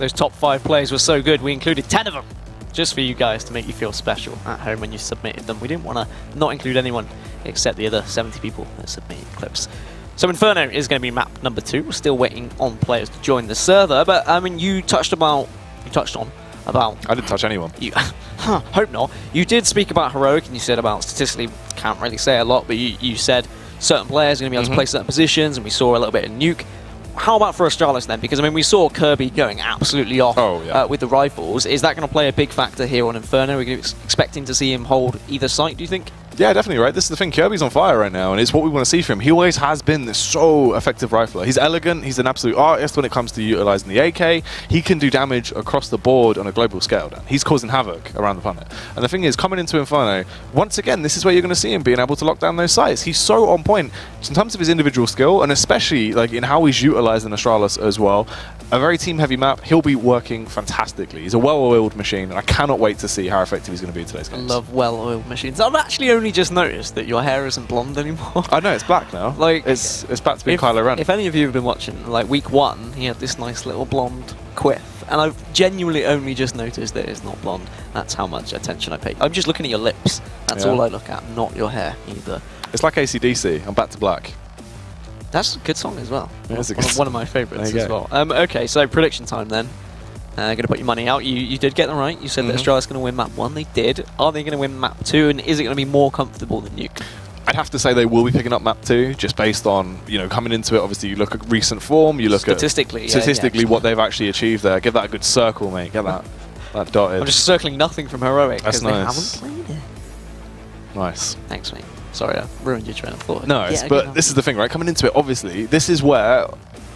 Those top 5 players were so good, we included 10 of them just for you guys to make you feel special at home when you submitted them. We didn't want to not include anyone except the other 70 people that submitted clips. So Inferno is going to be map number 2. We're still waiting on players to join the server, but I mean, you touched on about... I didn't touch anyone. You, hope not. You did speak about Heroic, and you said about statistically, can't really say a lot, but you said certain players are going to be able to play certain positions, and we saw a little bit of Nuke. How about for Astralis then? Because I mean, we saw Kirby going absolutely off with the rifles. Is that going to play a big factor here on Inferno? We're expecting to see him hold either site, do you think? Yeah, definitely, right? This is the thing. Kirby's on fire right now, and it's what we want to see from him. He always has been this so effective rifler. He's elegant. He's an absolute artist when it comes to utilizing the AK. He can do damage across the board on a global scale. Dan. He's causing havoc around the planet. And the thing is, coming into Inferno, once again, this is where you're going to see him being able to lock down those sites. He's so on point in terms of his individual skill, and especially like in how he's utilizing Astralis as well. A very team-heavy map. He'll be working fantastically. He's a well-oiled machine, and I cannot wait to see how effective he's going to be in today's games. I love well-oiled machines. I've actually only just noticed that your hair isn't blonde anymore. I know, it's black now. Like it's back to being Kylo Ren. If any of you have been watching, like week 1, he had this nice little blonde quiff, and I've genuinely only just noticed that it's not blonde. That's how much attention I pay. I'm just looking at your lips. That's all I look at, not your hair either. It's like AC/DC. I'm back to black. That's a good song as well. Yeah, one of my favourites as well. Okay, so prediction time then. Going to put your money out. You did get them right. You said that Astralis going to win map 1. They did. Are they going to win map 2? And is it going to be more comfortable than Nuke? I'd have to say they will be picking up map 2, just based on, you know, coming into it. Obviously, you look at recent form. You look statistically what they've actually achieved there. Give that a good circle, mate. Get that dotted. I'm just circling nothing from Heroic because nice. they haven't played it. Nice. Thanks, mate. Sorry, I ruined your train of thought. No, but this is the thing, right? Coming into it, obviously, this is where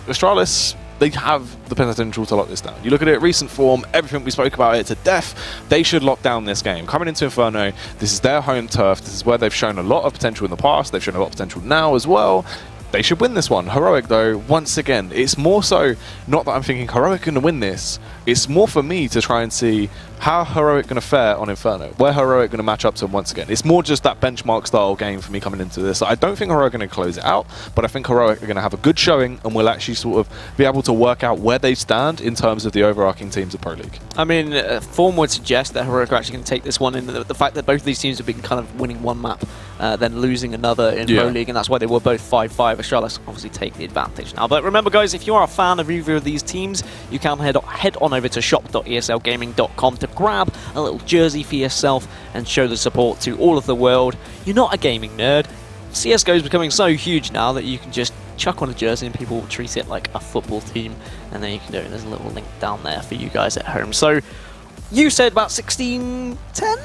Astralis, they have the potential to lock this down. You look at it, recent form, everything we spoke about it to death, they should lock down this game. Coming into Inferno, this is their home turf. This is where they've shown a lot of potential in the past. They've shown a lot of potential now as well. They should win this one. Heroic, though, once again, it's more so not that I'm thinking Heroic going to win this. It's more for me to try and see how Heroic going to fare on Inferno, where Heroic going to match up to them once again. It's more just that benchmark style game for me coming into this. I don't think Heroic are going to close it out, but I think Heroic are going to have a good showing and will actually sort of be able to work out where they stand in terms of the overarching teams of Pro League. I mean, form would suggest that Heroic are actually going to take this one in. The fact that both of these teams have been kind of winning one map, then losing another in Pro League, and that's why they were both 5-5. Astralis obviously take the advantage now. But remember, guys, if you are a fan of either of these teams, you can head on over to shop.eslgaming.com to grab a little jersey for yourself and show the support to all of the world. You're not a gaming nerd. CSGO is becoming so huge now that you can just chuck on a jersey and people will treat it like a football team, and then you can do it. There's a little link down there for you guys at home. So you said about 16, 10,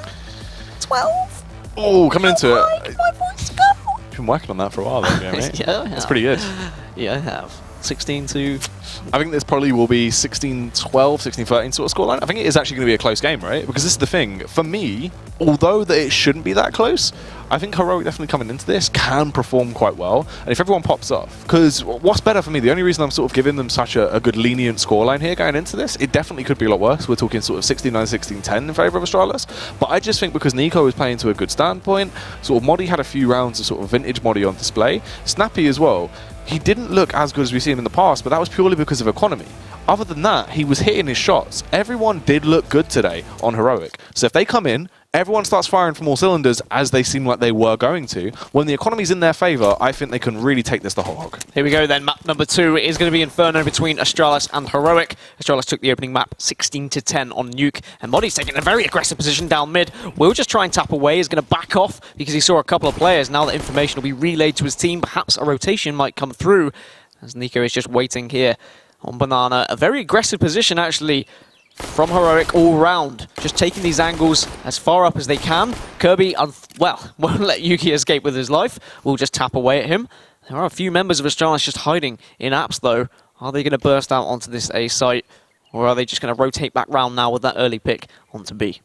12? Oh, coming into it. My voice go. You've been working on that for a while, though, mate. Yeah, I have. That's pretty good. Yeah, I have. 16 to... I think this probably will be 16-12, 16-13 sort of scoreline. I think it is actually going to be a close game, right? Because this is the thing. For me, although that it shouldn't be that close, I think Heroic definitely coming into this can perform quite well. And if everyone pops off, because what's better for me, the only reason I'm sort of giving them such a good lenient scoreline here going into this, it definitely could be a lot worse. We're talking sort of 69-16-10 in favour of Astralis. But I just think because Nico was playing to a good standpoint, sort of Moddy had a few rounds of sort of vintage Moddy on display. Snappy as well. He didn't look as good as we've seen him in the past, but that was purely because of economy. Other than that, he was hitting his shots. Everyone did look good today on Heroic. So if they come in, everyone starts firing from all cylinders as they seem like they were going to. When the economy's in their favour, I think they can really take this the whole hog. Here we go then. Map number 2 is going to be Inferno between Astralis and Heroic. Astralis took the opening map 16-10 on Nuke, and Moddy's taking a very aggressive position down mid. Will just try and tap away. He's going to back off because he saw a couple of players. Now that information will be relayed to his team, perhaps a rotation might come through, as Nico is just waiting here on Banana. A very aggressive position, actually, from Heroic all round, just taking these angles as far up as they can. Kirby, won't let Yuki escape with his life. We'll just tap away at him. There are a few members of Astralis just hiding in apps, though. Are they going to burst out onto this A site, or are they just going to rotate back round now with that early pick onto B?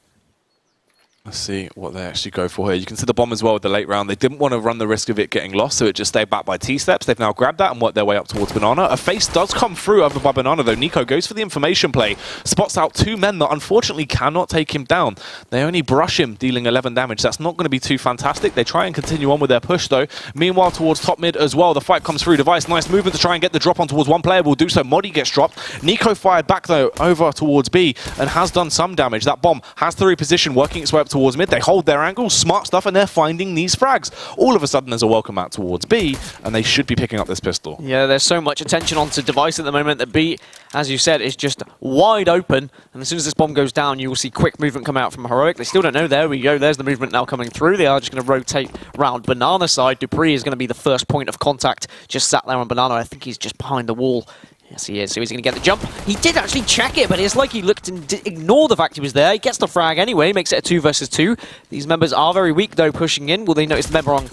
Let's see what they actually go for here. You can see the bomb as well with the late round. They didn't want to run the risk of it getting lost, so it just stayed back by T-steps. They've now grabbed that and worked their way up towards Banana. A face does come through over by Banana, though. Nico goes for the information play, spots out 2 men that unfortunately cannot take him down. They only brush him, dealing 11 damage. That's not going to be too fantastic. They try and continue on with their push, though. Meanwhile, towards top mid as well, the fight comes through. Device, nice movement to try and get the drop on towards one player. Will do so. Modi gets dropped. Nico fired back, though, over towards B and has done some damage. That bomb has to reposition, working its way up towards mid. They hold their angles, smart stuff, and they're finding these frags. All of a sudden, there's a welcome out towards B, and they should be picking up this pistol. Yeah, there's so much attention onto Device at the moment that B, as you said, is just wide open. And as soon as this bomb goes down, you will see quick movement come out from Heroic. They still don't know. There we go. There's the movement now coming through. They are just going to rotate round Banana side. Dupree is going to be the first point of contact. Just sat there on Banana. I think he's just behind the wall. Yes, he is. So he's going to get the jump. He did actually check it, but it's like he looked and ignored the fact he was there. He gets the frag anyway, makes it a 2 versus 2. These members are very weak, though, pushing in. Will they notice the member on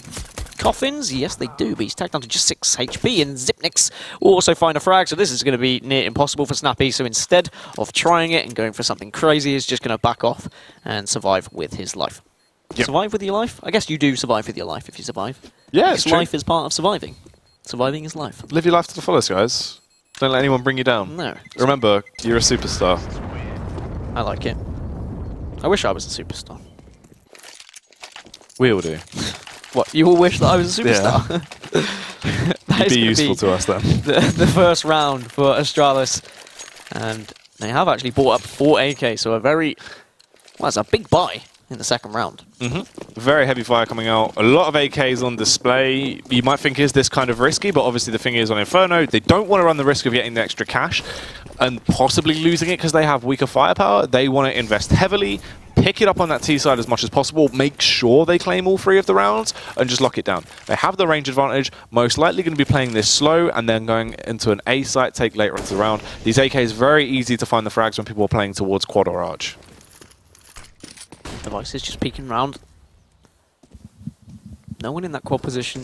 Coffins? Yes, they do, but he's tagged down to just 6 HP, and Zipnix will also find a frag, so this is going to be near impossible for Snappy. So instead of trying it and going for something crazy, he's just going to back off and survive with his life. Yep. Survive with your life? I guess you do survive with your life if you survive. Yeah, it's true. Life is part of surviving. Surviving is life. Live your life to the fullest, guys. Don't let anyone bring you down. No. Remember, you're a superstar. I like it. I wish I was a superstar. We all do. What, you all wish that I was a superstar? Yeah. You'd be useful to us then. The first round for Astralis. And they have actually bought up 4 AK, so a very... Well, it's a big buy in the second round. Very heavy fire coming out. A lot of AKs on display. You might think, is this kind of risky? But obviously the thing is, on Inferno, they don't want to run the risk of getting the extra cash and possibly losing it because they have weaker firepower. They want to invest heavily, pick it up on that T side as much as possible, make sure they claim all 3 of the rounds, and just lock it down. They have the range advantage, most likely going to be playing this slow and then going into an A site take later into the round. These AKs very easy to find the frags when people are playing towards quad or arch. Device is just peeking around. No one in that quad position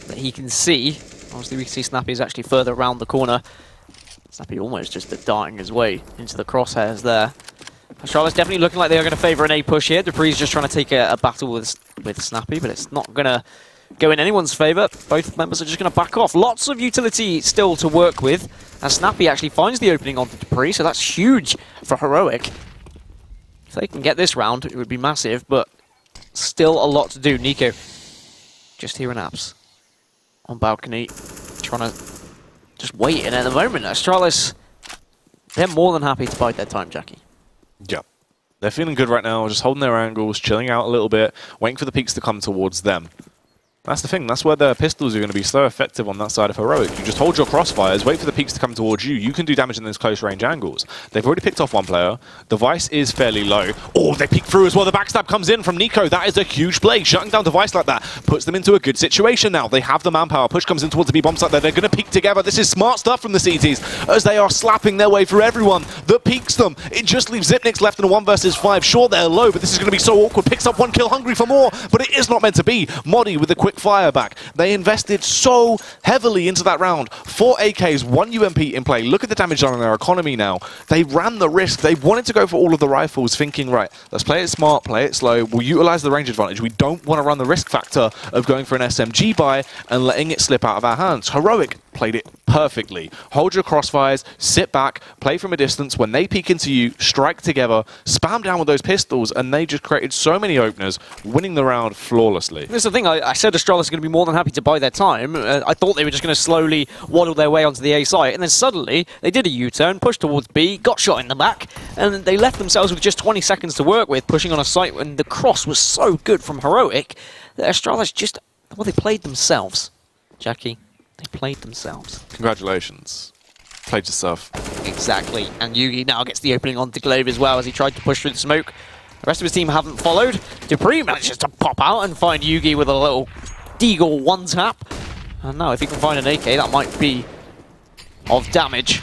that he can see. Obviously, we can see Snappy is actually further around the corner. Snappy almost just darting his way into the crosshairs there. Charlotte's definitely looking like they are going to favour an A push here. Dupree's just trying to take a battle with Snappy, but it's not going to go in anyone's favour. Both members are just going to back off. Lots of utility still to work with, and Snappy actually finds the opening onto Dupree, so that's huge for Heroic. If they can get this round, it would be massive, but still a lot to do. Nico, just here in apps, on balcony, trying to just wait. And at the moment, Astralis, they're more than happy to bide their time, Jackie. Yeah. They're feeling good right now, just holding their angles, chilling out a little bit, waiting for the peaks to come towards them. That's the thing. That's where the pistols are going to be so effective on that side of Heroic. You just hold your crossfires, wait for the peaks to come towards you. You can do damage in those close range angles. They've already picked off one player. Device is fairly low. Oh, they peek through as well. The backstab comes in from Nico. That is a huge play. Shutting down Device like that puts them into a good situation now. They have the manpower. Push comes in towards the B-bomb site there. They're going to peek together. This is smart stuff from the CTs as they are slapping their way through everyone that peeks them. It just leaves Zipnix left in a 1 versus 5. Sure, they're low, but this is going to be so awkward. Picks up 1 kill, hungry for more, but it is not meant to be. Modi with a quick fire back. They invested so heavily into that round. 4 AKs, 1 UMP in play. Look at the damage done on their economy now. They ran the risk. They wanted to go for all of the rifles, thinking, right, let's play it smart, play it slow. We'll utilize the range advantage. We don't want to run the risk factor of going for an SMG buy and letting it slip out of our hands. Heroic played it perfectly. Hold your crossfires, sit back, play from a distance. When they peek into you, strike together, spam down with those pistols, and they just created so many openers, winning the round flawlessly. This is the thing. I said Astralis are going to be more than happy to buy their time. I thought they were just going to slowly waddle their way onto the A site, and then suddenly they did a U-turn, pushed towards B, got shot in the back, and they left themselves with just 20 seconds to work with, pushing on a site when the cross was so good from Heroic that Astralis just, well, they played themselves, Jackie. They played themselves. Congratulations. Played yourself. Exactly. And Yugi now gets the opening onto Glove as well as he tried to push through the smoke. The rest of his team haven't followed. Dupree manages to pop out and find Yugi with a little Deagle one-tap. And now if he can find an AK, that might be of damage.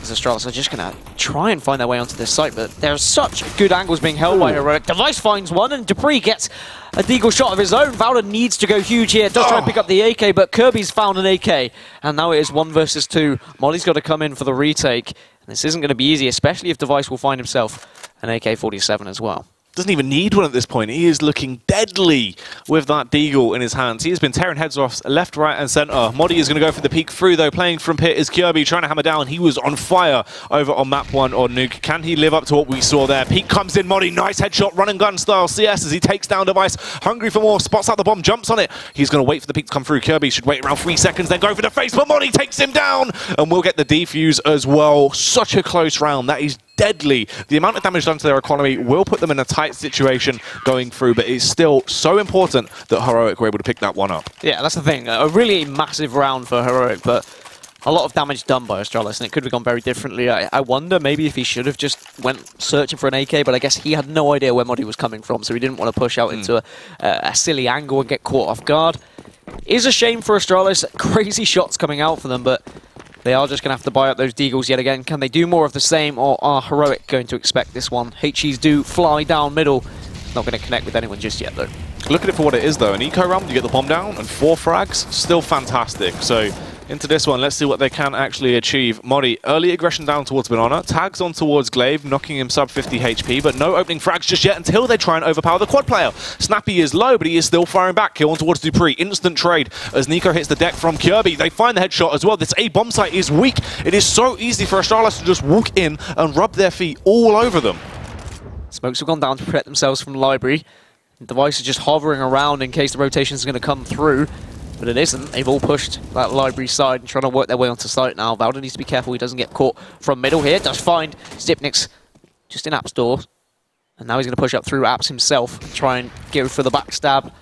As Astralis are just going to try and find their way onto this site, but there's such good angles being held by Heroic. Device finds one, and Dupree gets a Deagle shot of his own. Valor needs to go huge here. Does try and pick up the AK, but Kirby's found an AK. And now it is 1 versus 2. Molly's got to come in for the retake. And this isn't going to be easy, especially if Device will find himself an AK-47 as well. doesn't even need one at this point. He is looking deadly with that deagle in his hands. He has been tearing heads off left, right, and center. Modi is going to go for the peek through, though. Playing from pit is Kirby, trying to hammer down. He was on fire over on map 1 on Nuke. Can he live up to what we saw there? Peek comes in, Modi, nice headshot, run and gun style CS as he takes down Device. Hungry for more, spots out the bomb, jumps on it. He's going to wait for the peek to come through. Kirby should wait around 3 seconds, then go for the face, but Modi takes him down, and we'll get the defuse as well. Such a close round. That is deadly. The amount of damage done to their economy will put them in a tight situation going through, but it's still so important that Heroic were able to pick that one up. Yeah, that's the thing. A really massive round for Heroic, but a lot of damage done by Astralis, and it could have gone very differently. I wonder maybe if he should have just went searching for an AK, but I guess he had no idea where Modi was coming from, so he didn't want to push out into a silly angle and get caught off guard. Is a shame for Astralis. Crazy shots coming out for them, but they are just going to have to buy up those deagles yet again. Can they do more of the same, or are Heroic going to expect this one? HEs do fly down middle. Not going to connect with anyone just yet, though. Look at it for what it is, though. An eco round, you get the bomb down, and 4 frags, still fantastic. So into this one, let's see what they can actually achieve. Modi, early aggression down towards Banana, tags on towards Glaive, knocking him sub 50 HP, but no opening frags just yet until they try and overpower the quad player. Snappy is low, but he is still firing back. Kill on towards Dupree, instant trade as Nico hits the deck from Kirby. They find the headshot as well. This A bomb site is weak. It is so easy for Astralis to just walk in and rub their feet all over them. Smokes have gone down to protect themselves from Library. Device is just hovering around in case the rotation is going to come through. But it isn't. They've all pushed that Library side and trying to work their way onto site now. Valda needs to be careful he doesn't get caught from middle here. Does find Zipnik's just in Apps door. And now he's going to push up through Apps himself and try and go for the backstab.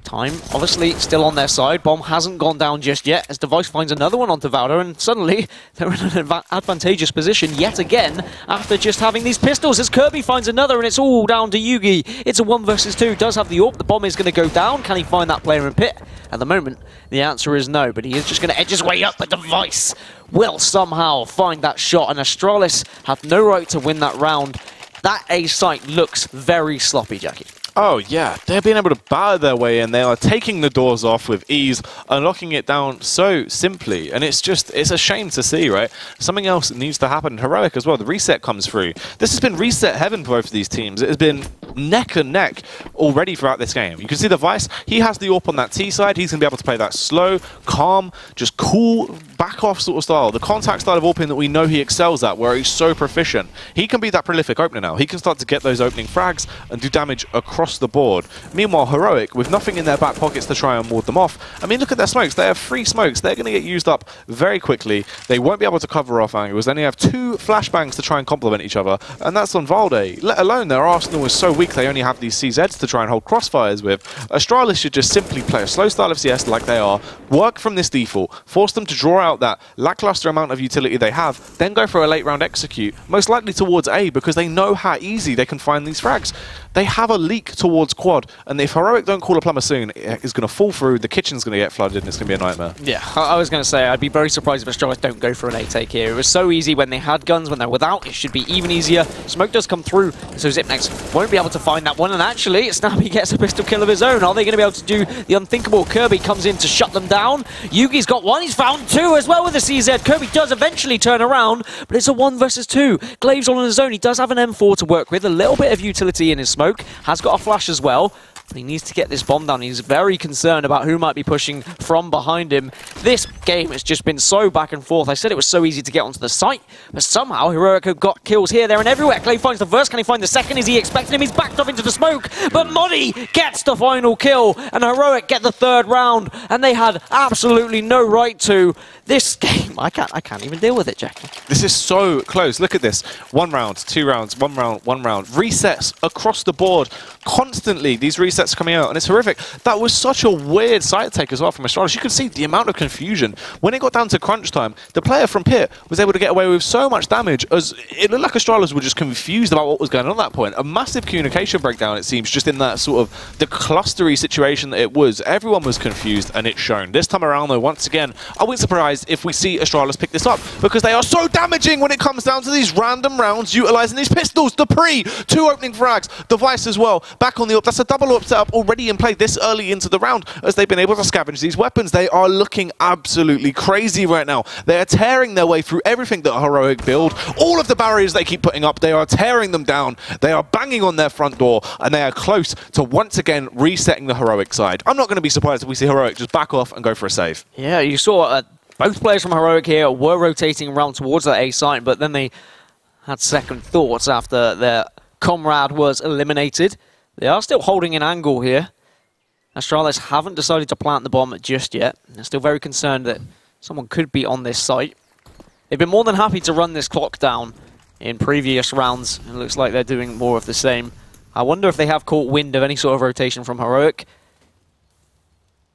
Time, obviously, still on their side. Bomb hasn't gone down just yet as Device finds another one onto Valda, and suddenly they're in an advantageous position yet again after just having these pistols as Kirby finds another, and it's all down to Yugi. It's a 1 versus 2. Does have the AWP. The bomb is going to go down. Can he find that player in pit? At the moment, the answer is no, but he is just going to edge his way up. The Device will somehow find that shot, and Astralis have no right to win that round. That A site looks very sloppy, Jackie. Oh yeah, they're being able to batter their way in. They are taking the doors off with ease, unlocking it down so simply, and it's a shame to see, right? Something else needs to happen. Heroic as well, the reset comes through. This has been reset heaven for both of these teams. It has been neck and neck already throughout this game. You can see the Vice, he has the AWP on that T side. He's going to be able to play that slow, calm, just cool, back off sort of style. The contact style of AWPing that we know he excels at, where he's so proficient. He can be that prolific opener now. He can start to get those opening frags and do damage across the board. Meanwhile, Heroic, with nothing in their back pockets to try and ward them off. I mean, look at their smokes. They have 3 smokes. They're going to get used up very quickly. They won't be able to cover off angles. They only have 2 flashbangs to try and complement each other, and that's on Valde. Let alone their arsenal is so weak they only have these CZs to try and hold crossfires with. Astralis should just simply play a slow style of CS like they are, work from this default, force them to draw out that lackluster amount of utility they have, then go for a late round execute, most likely towards A, because they know how easy they can find these frags. They have a leak towards quad, and if Heroic don't call a plumber soon, it's going to fall through, the kitchen's going to get flooded, and it's going to be a nightmare. Yeah, I was going to say, I'd be very surprised if Astralis don't go for an A-take here. It was so easy when they had guns. When they're without, it should be even easier. Smoke does come through, so Zipnex won't be able to find that one, and actually, Snappy gets a pistol kill of his own. Are they going to be able to do the unthinkable? Kirby comes in to shut them down. Yugi's got 1, he's found 2 as well with the CZ. Kirby does eventually turn around, but it's a 1 versus 2. Glaive's on his own. He does have an M4 to work with, a little bit of utility in his smoke, has got a flash as well. He needs to get this bomb down. He's very concerned about who might be pushing from behind him. This game has just been so back and forth. I said it was so easy to get onto the site, but somehow Heroic have got kills here, there, and everywhere. Clay finds the first. Can he find the second? Is he expecting him? He's backed off into the smoke, but Modi gets the final kill, and Heroic get the 3rd round, and they had absolutely no right to. This game, I can't even deal with it, Jackie. This is so close. Look at this. 1 round, 2 rounds, 1 round, 1 round. Resets across the board. Constantly, these resets coming out, and it's horrific. That was such a weird side take as well from Astralis. You could see the amount of confusion. When it got down to crunch time, the player from pit was able to get away with so much damage as it looked like Astralis were just confused about what was going on at that point. A massive communication breakdown, it seems, just in that sort of the clustery situation that it was. Everyone was confused, and it's shown. This time around, though, once again, I wouldn't be surprised if we see Astralis pick this up, because they are so damaging when it comes down to these random rounds, utilizing these pistols. Dupree, 2 opening frags, Device as well. back on the AWP. That's a double AWP setup already in play this early into the round as they've been able to scavenge these weapons. They are looking absolutely crazy right now. They are tearing their way through everything that Heroic build. All of the barriers they keep putting up, they are tearing them down. They are banging on their front door, and they are close to once again resetting the Heroic side. I'm not going to be surprised if we see Heroic just back off and go for a save. Yeah, you saw both players from Heroic here were rotating around towards that A site, but then they had second thoughts after their comrade was eliminated. They are still holding an angle here. Astralis haven't decided to plant the bomb just yet. They're still very concerned that someone could be on this site. They've been more than happy to run this clock down in previous rounds. It looks like they're doing more of the same. I wonder if they have caught wind of any sort of rotation from Heroic.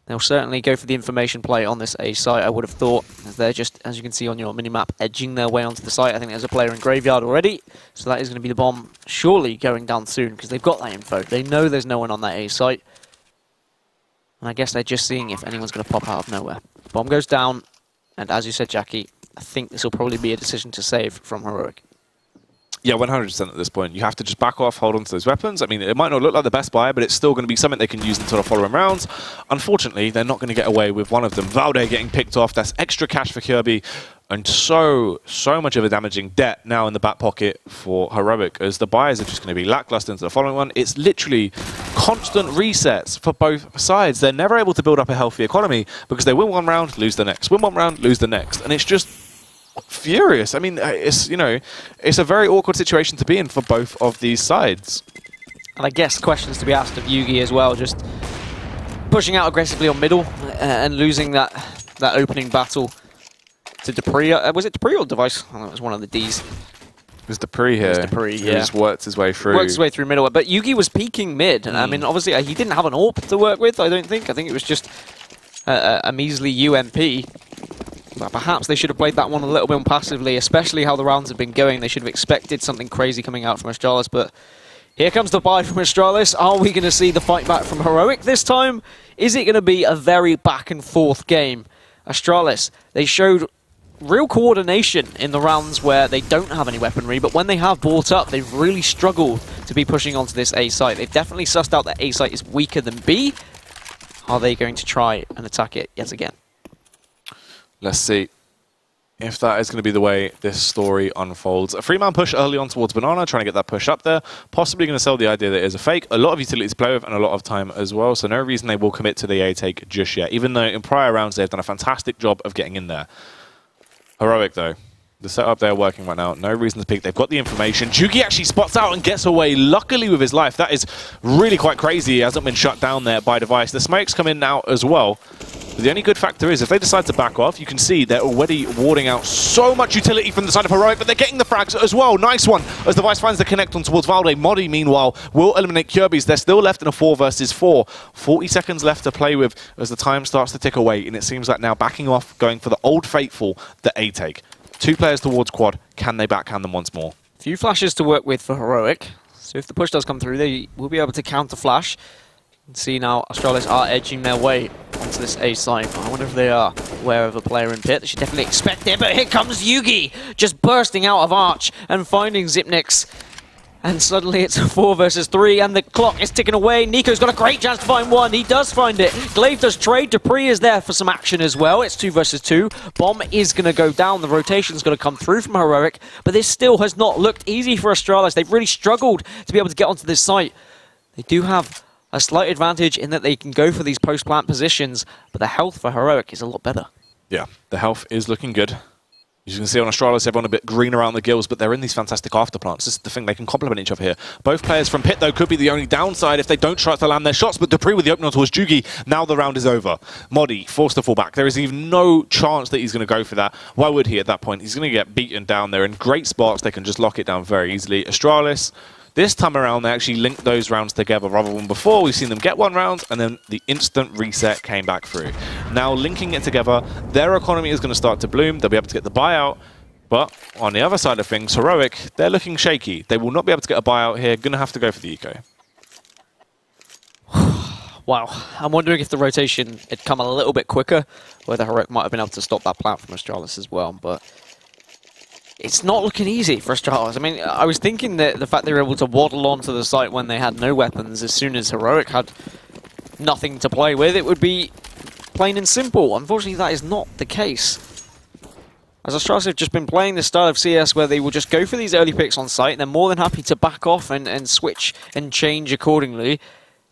They'll certainly go for the information play on this A site, I would have thought, as they're just, as you can see on your minimap, edging their way onto the site. I think there's a player in Graveyard already, so that is going to be the bomb surely going down soon, because they've got that info. They know there's no one on that A site. And I guess they're just seeing if anyone's going to pop out of nowhere. Bomb goes down, and as you said, Jackie, I think this will probably be a decision to save from Heroic. Yeah, 100% at this point. You have to just back off, hold on to those weapons. I mean, it might not look like the best buy, but it's still going to be something they can use until the following rounds. Unfortunately, they're not going to get away with one of them. Valde getting picked off. That's extra cash for Kirby. And so much of a damaging debt now in the back pocket for Heroic, as the buyers are just going to be lackluster into the following one. It's literally constant resets for both sides. They're never able to build up a healthy economy because they win one round, lose the next. Win one round, lose the next. And it's just furious. I mean, it's, you know, it's a very awkward situation to be in for both of these sides. And I guess questions to be asked of Yugi as well, just pushing out aggressively on middle and losing that opening battle to Dupree. Was it Dupree or Device? Oh, it was one of the Ds. It was Dupree here. It was Dupree, yeah. He just worked his way through. Worked his way through middle. But Yugi was peeking mid. I mean, obviously, he didn't have an AWP to work with, I don't think. I think it was just a measly UMP. But perhaps they should have played that one a little bit more passively, especially how the rounds have been going. They should have expected something crazy coming out from Astralis, but here comes the buy from Astralis. Are we going to see the fight back from Heroic this time? Is it going to be a very back and forth game? Astralis, they showed real coordination in the rounds where they don't have any weaponry, but when they have bought up, they've really struggled to be pushing onto this A site. They've definitely sussed out that A site is weaker than B. Are they going to try and attack it yet again? Let's see if that is going to be the way this story unfolds. A three-man push early on towards Banana, trying to get that push up there. Possibly going to sell the idea that it is a fake. A lot of utility to play with and a lot of time as well, so no reason they will commit to the A take just yet, even though in prior rounds they've done a fantastic job of getting in there. Heroic, though. The setup they're working right now, no reason to peek. They've got the information. Juki actually spots out and gets away, luckily with his life. That is really quite crazy. He hasn't been shut down there by Device. The smokes come in now as well. But the only good factor is if they decide to back off, you can see they're already warding out so much utility from the side of Heroic, but they're getting the frags as well. Nice one as Device finds the connect on towards Valde. Modi, meanwhile, will eliminate Kirby's. They're still left in a 4 versus 4. 40 seconds left to play with as the time starts to tick away, and it seems like now backing off, going for the old faithful, the A take. 2 players towards quad. Can they backhand them once more? Few flashes to work with for Heroic. So if the push does come through, they will be able to counter flash. You can see now Astralis are edging their way onto this A site. I wonder if they are aware of a player in pit. They should definitely expect it, but here comes Yugi, just bursting out of Arch and finding Zipnix. And suddenly it's a 4 versus 3, and the clock is ticking away. Nico's got a great chance to find one. He does find it. Glaive does trade. Dupree is there for some action as well. It's 2 versus 2. Bomb is going to go down. The rotation's going to come through from Heroic, but this still has not looked easy for Astralis. They've really struggled to be able to get onto this site. They do have a slight advantage in that they can go for these post-plant positions, but the health for Heroic is a lot better. Yeah, the health is looking good. As you can see on Astralis, everyone a bit green around the gills, but they're in these fantastic afterplants. This is the thing, they can complement each other here. Both players from pit, though, could be the only downside if they don't try to land their shots, but Dupree with the opener towards Jugi. Now the round is over. Modi forced to fall back. There is even no chance that he's going to go for that. Why would he at that point? He's going to get beaten down. They're in great spots. They can just lock it down very easily. Astralis, this time around, they actually linked those rounds together rather than before. We've seen them get one round, and then the instant reset came back through. Now, linking it together, their economy is going to start to bloom. They'll be able to get the buyout. But on the other side of things, Heroic, they're looking shaky. They will not be able to get a buyout here. Going to have to go for the eco. Wow. I'm wondering if the rotation had come a little bit quicker, whether Heroic might have been able to stop that plant from Astralis as well. But it's not looking easy for Astralis. I mean, I was thinking that the fact they were able to waddle onto the site when they had no weapons, as soon as Heroic had nothing to play with, it would be plain and simple. Unfortunately, that is not the case. As Astralis have just been playing this style of CS where they will just go for these early picks on site, and they're more than happy to back off and switch and change accordingly,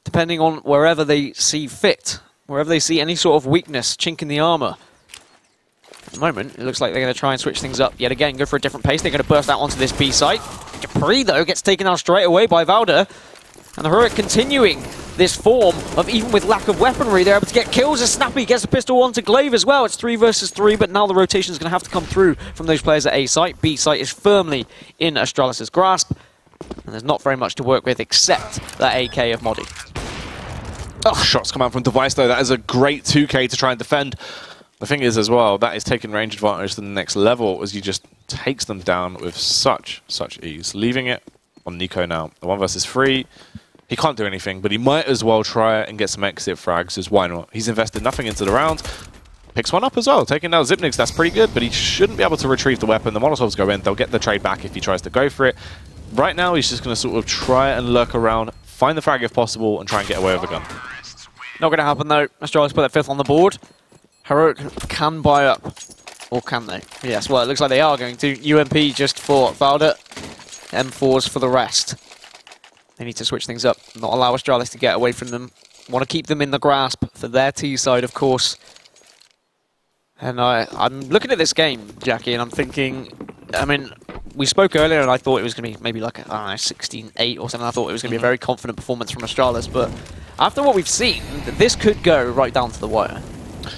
depending on wherever they see fit, wherever they see any sort of weakness, chink in the armor. At the moment, it looks like they're going to try and switch things up yet again, go for a different pace. They're going to burst out onto this B site. dupreeh, though, gets taken out straight away by Valda. And the Heroic continuing this form of, even with lack of weaponry, they're able to get kills as Snappy gets a pistol onto Glaive as well. It's 3 versus 3, but now the rotation is going to have to come through from those players at A site. B site is firmly in Astralis' grasp, and there's not very much to work with except that AK of Modi. Oh, shots come out from Device, though. That is a great 2K to try and defend. The thing is, as well, that is taking range advantage to the next level as he just takes them down with such ease. Leaving it on Nico now. The 1 versus 3. He can't do anything, but he might as well try and get some exit frags, as why not? He's invested nothing into the round. Picks one up as well, taking down Zipnix. That's pretty good, but he shouldn't be able to retrieve the weapon. The Molotovs go in. They'll get the trade back if he tries to go for it. Right now, he's just going to sort of try and lurk around, find the frag if possible, and try and get away with a gun. Not going to happen, though. Astralis put that 5th on the board. Heroic can buy up. Or can they? Yes, well, it looks like they are going to. UMP just for Valda. M4s for the rest. They need to switch things up, not allow Astralis to get away from them. Want to keep them in the grasp for their T side, of course. And I'm looking at this game, Jackie, and I'm thinking, I mean, we spoke earlier and I thought it was going to be maybe like, I don't know, 16-8 or something. I thought it was going to be a very confident performance from Astralis, but after what we've seen, this could go right down to the wire.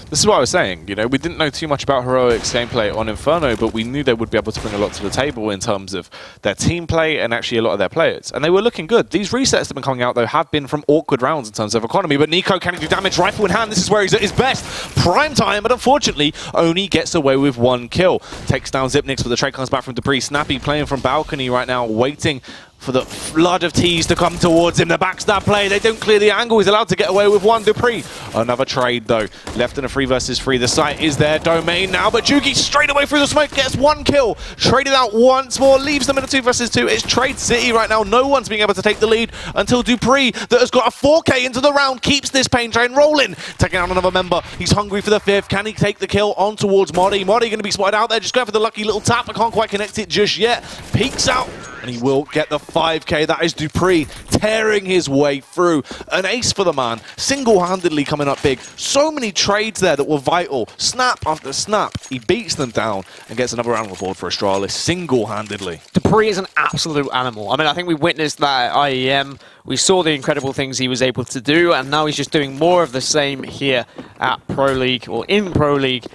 This is what I was saying, you know, we didn't know too much about Heroic's gameplay on Inferno, but we knew they would be able to bring a lot to the table in terms of their team play and actually a lot of their players. And they were looking good. These resets that have been coming out, though, have been from awkward rounds in terms of economy, but Nico can do damage, rifle in hand. This is where he's at his best. Prime time, but unfortunately, only gets away with 1 kill. Takes down Zipnix, but the trade comes back from dupreeh. Snappy playing from balcony right now, waiting for the flood of T's to come towards him. The backstab play, they don't clear the angle. He's allowed to get away with 1. dupreeh. Another trade, though. Left in a 3 versus 3. The site is their domain now, but Jugi straight away through the smoke gets 1 kill. Traded out once more, leaves them in a 2 versus 2. It's Trade City right now. No one's being able to take the lead until dupreeh, that has got a 4K into the round, keeps this pain train rolling. Taking out another member. He's hungry for the 5th. Can he take the kill on towards Modi? Modi going to be spotted out there. Just going for the lucky little tap. I can't quite connect it just yet. Peeks out, and he will get the 5K. That is dupreeh tearing his way through. An ace for the man, single-handedly coming up big. So many trades there that were vital. Snap after snap. He beats them down and gets another round on the board for Astralis single-handedly. dupreeh is an absolute animal. I mean, I think we witnessed that at IEM. We saw the incredible things he was able to do, and now he's just doing more of the same here at Pro League, or in Pro League.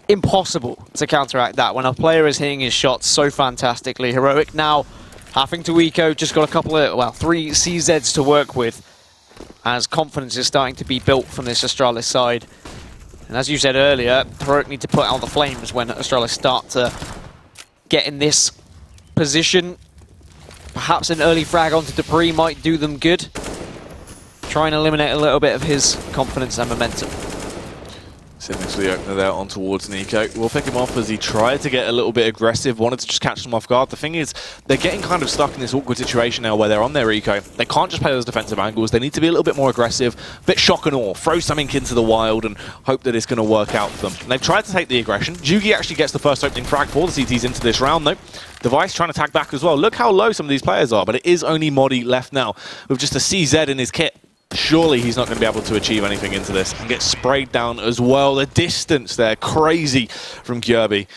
Impossible to counteract that when a player is hitting his shots so fantastically. Heroic now having to eco, just got a couple of, well, 3 CZs to work with as confidence is starting to be built from this Astralis side. And as you said earlier, Heroic need to put out the flames when Astralis start to get in this position. Perhaps an early frag onto dupreeh might do them good. Try and eliminate a little bit of his confidence and momentum. Zipnix for the opener there on towards Nico. We'll pick him off as he tried to get a little bit aggressive, wanted to just catch them off guard. The thing is, they're getting kind of stuck in this awkward situation now where they're on their eco. They can't just play those defensive angles. They need to be a little bit more aggressive, a bit shock and awe, throw something into the wild and hope that it's going to work out for them. And they've tried to take the aggression. Jugi actually gets the first opening frag for the CTs into this round, though. Device trying to tag back as well. Look how low some of these players are, but it is only Modi left now with just a CZ in his kit. Surely he's not going to be able to achieve anything into this and get sprayed down as well. The distance there, crazy from Kjærby.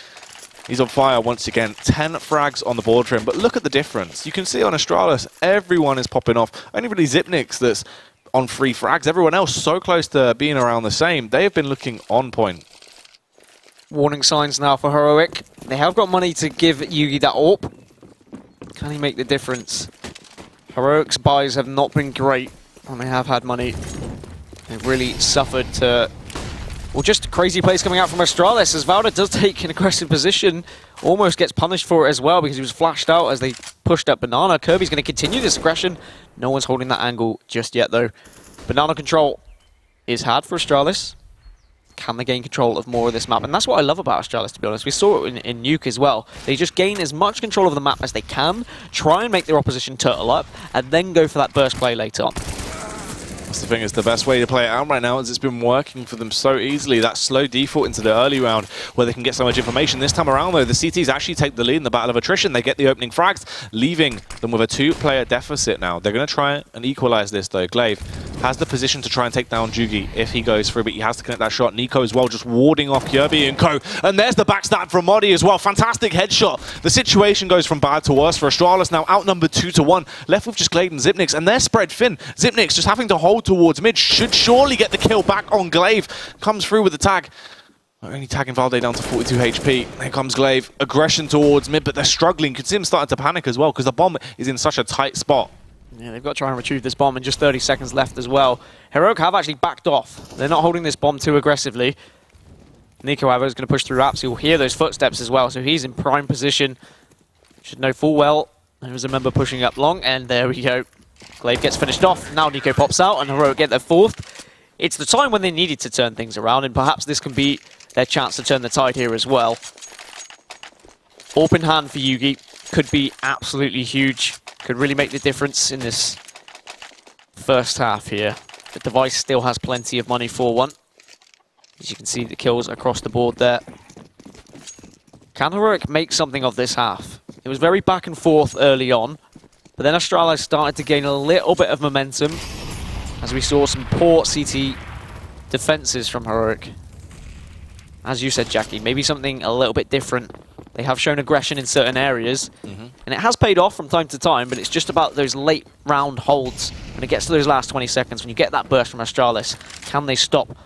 He's on fire once again. 10 frags on the board for him, but look at the difference. You can see on Astralis, everyone is popping off. Only really Zipnix that's on 3 frags. Everyone else so close to being around the same. They have been looking on point. Warning signs now for Heroic. They have got money to give Yugi that AWP. Can he make the difference? Heroic's buys have not been great. And they have had money. They've really suffered to... Well, just crazy plays coming out from Astralis as Valda does take an aggressive position. Almost gets punished for it as well because he was flashed out as they pushed up Banana. Kirby's going to continue this aggression. No one's holding that angle just yet, though. Banana control is had for Astralis. can they gain control of more of this map? And that's what I love about Astralis, to be honest. We saw it in Nuke as well. They just gain as much control of the map as they can, try and make their opposition turtle up, and then go for that burst play later on. That's the thing, is the best way to play it out right now, is it's been working for them so easily. That slow default into the early round where they can get so much information. This time around, though, the CTs actually take the lead in the battle of attrition. They get the opening frags, leaving them with a 2-player deficit now. They're going to try and equalize this, though. Glaive has the position to try and take down Jugi if he goes through, but he has to connect that shot. Nico as well, just warding off Kirby and co. And there's the backstab from Modi as well. Fantastic headshot. The situation goes from bad to worse for Astralis, now outnumbered 2-1. Left with just Glaive and Xyp9x, and they're spread thin. Xyp9x just having to hold towards mid, should surely get the kill back on Glaive. Comes through with the tag. Only tagging Valde down to 42 HP. Here comes Glaive. Aggression towards mid, but they're struggling. Could see him starting to panic as well, because the bomb is in such a tight spot. Yeah, they've got to try and retrieve this bomb in just 30 seconds left as well. Heroic have actually backed off. They're not holding this bomb too aggressively. Nico, however, is going to push through apps. You'll hear those footsteps as well, so he's in prime position. Should know full well. There was a member pushing up long, and there we go. Glaive gets finished off. Now Nico pops out, and Heroic get their 4th. It's the time when they needed to turn things around, and perhaps this can be their chance to turn the tide here as well. Open hand for Yugi. Could be absolutely huge. Could really make the difference in this first half here. The Device still has plenty of money for one. As you can see, the kills across the board there. Can Heroic make something of this half? It was very back and forth early on, but then Astralis started to gain a little bit of momentum as we saw some poor CT defenses from Heroic. As you said, Jackie, maybe something a little bit different. They have shown aggression in certain areas, and it has paid off from time to time, but it's just about those late round holds. When it gets to those last 20 seconds, when you get that burst from Astralis, can they stop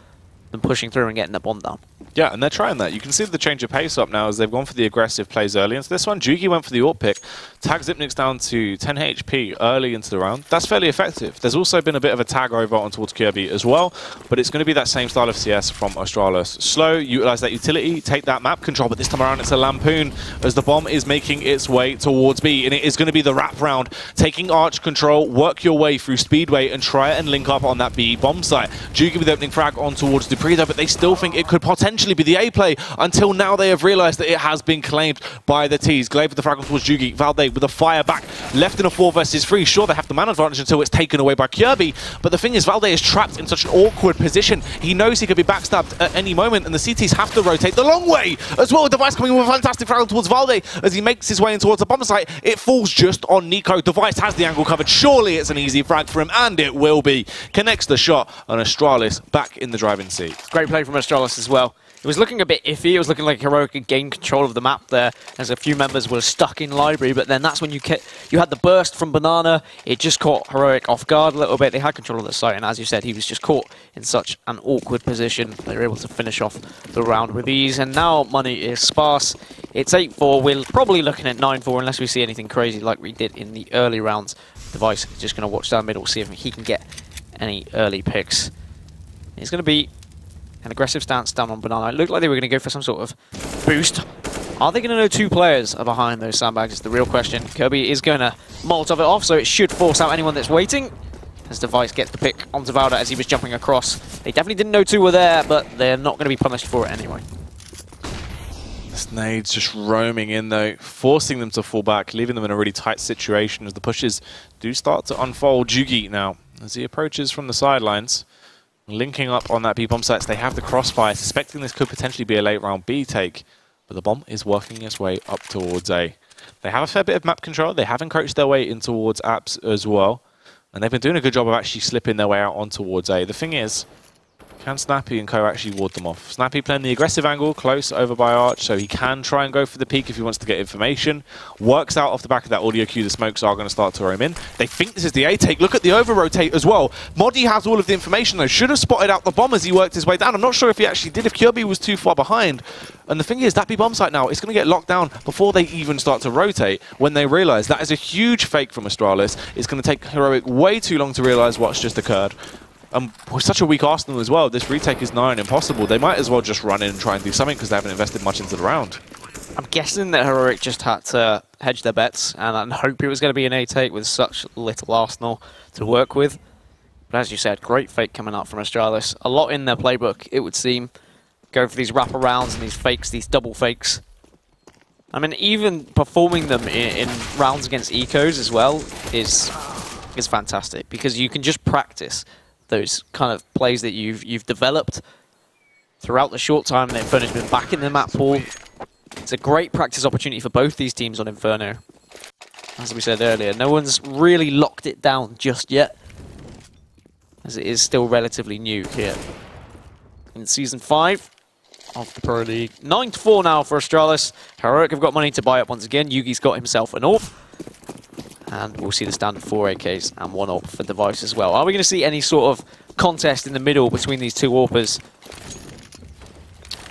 them pushing through and getting the bomb down? Yeah, and they're trying that. You can see the change of pace up now as they've gone for the aggressive plays early into this one. Jugi went for the AWP pick, tagged Xyp9x down to 10 HP early into the round. That's fairly effective. There's also been a bit of a tag over on towards Kirby as well, but it's going to be that same style of CS from Astralis. Slow, utilize that utility, take that map control, but this time around it's a lampoon as the bomb is making its way towards B, and it is going to be the wrap round. Taking arch control, work your way through Speedway and try and link up on that B bomb site. Jugi with the opening frag on towards Dupree though, but they still think it could potentially be the A play until now they have realized that it has been claimed by the T's. Glaive with the frag towards Jugi, Valde with a fire back, left in a 4 versus 3. Sure, they have the man advantage until it's taken away by Kirby, but the thing is, Valde is trapped in such an awkward position. He knows he could be backstabbed at any moment, and the CTs have to rotate the long way as well. Device coming with a fantastic frag towards Valde as he makes his way in towards the bomb site. It falls just on Nico. Device has the angle covered. Surely it's an easy frag for him, and it will be. Connects the shot, and Astralis back in the driving seat. Great play from Astralis as well. It was looking a bit iffy. It was looking like Heroic had gained control of the map there as a few members were stuck in library, but then that's when you had the burst from Banana. It just caught Heroic off guard a little bit. They had control of the site, and as you said, he was just caught in such an awkward position. They were able to finish off the round with ease, and now money is sparse. It's 8-4. We're probably looking at 9-4 unless we see anything crazy like we did in the early rounds. Device is just going to watch down middle, see if he can get any early picks. It's going to be an aggressive stance down on Banana. It looked like they were going to go for some sort of boost. Are they going to know 2 players are behind those sandbags is the real question. Kirby is going to Molotov it off, so it should force out anyone that's waiting. As Device gets the pick onto Valda as he was jumping across. They definitely didn't know 2 were there, but they're not going to be punished for it anyway. This nade's just roaming in though, forcing them to fall back, leaving them in a really tight situation as the pushes do start to unfold. Jugi now, as he approaches from the sidelines, linking up on that B bomb sites. They have the crossfire, suspecting this could potentially be a late round B take, but the bomb is working its way up towards A. They have a fair bit of map control. They have encroached their way in towards apps as well, and they've been doing a good job of actually slipping their way out on towards A. The thing is, can Snappy and co actually ward them off? Snappy playing the aggressive angle, close over by Arch, so he can try and go for the peak if he wants to get information. Works out off the back of that audio cue, the smokes are going to start to roam in. They think this is the A take. Look at the over-rotate as well. Modi has all of the information though. Should have spotted out the bomb as he worked his way down. I'm not sure if he actually did, if Kirby was too far behind. And the thing is, that B bomb site now is going to get locked down before they even start to rotate when they realize that is a huge fake from Astralis. It's going to take Heroic way too long to realize what's just occurred. With such a weak Arsenal as well, this retake is nigh on impossible. They might as well just run in and try and do something because they haven't invested much into the round. I'm guessing that Heroic just had to hedge their bets and hope it was going to be an A take with such little Arsenal to work with. But as you said, great fake coming out from Astralis. A lot in their playbook, it would seem. Going for these wraparounds and these fakes, these double fakes. I mean, even performing them in rounds against ecos as well is fantastic, because you can just practice those kind of plays that you've developed throughout the short time that Inferno's been back in the map pool. It's a great practice opportunity for both these teams on Inferno. As we said earlier, no one's really locked it down just yet, as it is still relatively new here in Season 5 of the Pro League. 9-4 now for Astralis. Heroic have got money to buy up once again. Yugi's got himself an AWP. And we'll see the standard 4 AKs and 1 AWP for Device as well. Are we going to see any sort of contest in the middle between these two AWPers?